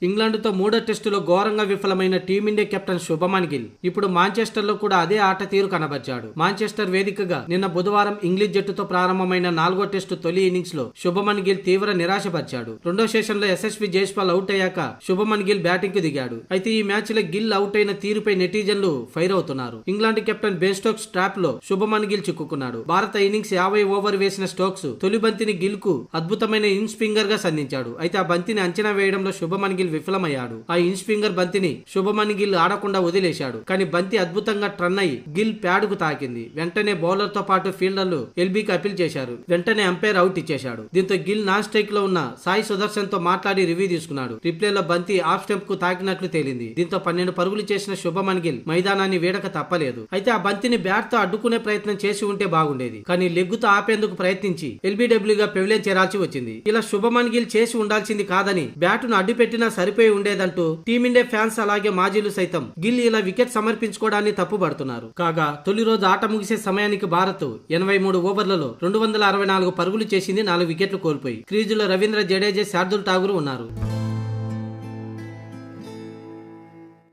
ఇంగ్లాండ్తో మూడో టెస్టులో ఘోరంగా విఫలమైన టీమిండియా కెప్టెన్ శుభమన్ గిల్ ఇప్పుడు మాంచెస్టర్ లో కూడా అదే ఆట తీరు కనబర్చాడు. మాంచెస్టర్ వేదికగా నిన్న బుధవారం ఇంగ్లీష్ జట్టుతో ప్రారంభమైన 4వ టెస్టు తొలి ఇన్నింగ్స్ లో శుభమన్ గిల్ తీవ్ర నిరాశపరిచాడు. రెండో సెషన్ లో యశస్వి జైస్వాల్ అవుట్ అయ్యాక శుభమన్ గిల్ బ్యాటింగ్ కు దిగాడు. అయితే ఈ మ్యాచ్ లో గిల్ అవుట్ అయిన తీరుపై నెటిజన్లు ఫైర్ అవుతున్నారు. England captain Ben Stokes trap లో శుభమన్ గిల్ చిక్కుకున్నాడు. భారత ఇన్నింగ్స్ 50 ఓవర్ వేసిన స్టోక్స్ తొలి బంతిని గిల్ కు అద్భుతమైన ఇన్ స్పింగర్ గా సంధించాడు. అయితే ఆ బంతిని అంచనా వేయడంలో శుభమన్ గిల్ విఫలమయ్యాడు. ఆ ఇన్ స్పింగర్ బంతిని శుభమన్ గిల్ ఆడకుండా వదిలేశాడు. కానీ బంతి అద్భుతంగా టర్న్ అయి గిల్ ప్యాడ్ కు తాకింది. వెంటనే బౌలర్ తో పాటు ఫీల్డర్లు ఎల్బీకి అపీల్ చేశారు. వెంటనే అంపైర్ అవుట్ ఇచ్చేశాడు. దీంతో గిల్ నాన్ స్ట్రైక్ లో ఉన్న సాయి సుదర్శన్ తో మాట్లాడి రివ్యూ తీసుకున్నాడు. రిప్లేలో బంతి ఆఫ్ స్టంప్ కు తాకినట్లు తేలింది. దీంతో 12 పరుగులు చేసిన శుభమన్ గిల్ మైదానాన్ని వీడక తప్పలేదు. అయితే ఆ బంతిని బ్యాట్ తో అడ్డుకునే ప్రయత్నం చేసి ఉంటే బాగుండేది. కానీ లెగ్గుతో ఆపేందుకు ప్రయత్నించి ఎల్బీడబ్ల్యూగా పెవిలియన్ చేరాల్సి వచ్చింది. ఇలా శుభమన్ గిల్ చేసి ఉండాల్సింది కాదని బ్యాటును అడ్డు పెట్టినా సరిపోయి ఉండేదంటూ టీమిండియా ఫ్యాన్స్ అలాగే మాజీలు సైతం గిల్ ఇలా వికెట్ సమర్పించుకోవడాన్ని తప్పుపడుతున్నారు. కాగా తొలి రోజు ఆట ముగిసే సమయానికి భారత్ 83 ఓవర్లలో 264 పరుగులు చేసింది. 4 వికెట్లు కోల్పోయి క్రీజులో రవీంద్ర జడేజా, శార్దుల్ ఠాగూర్ ఉన్నారు.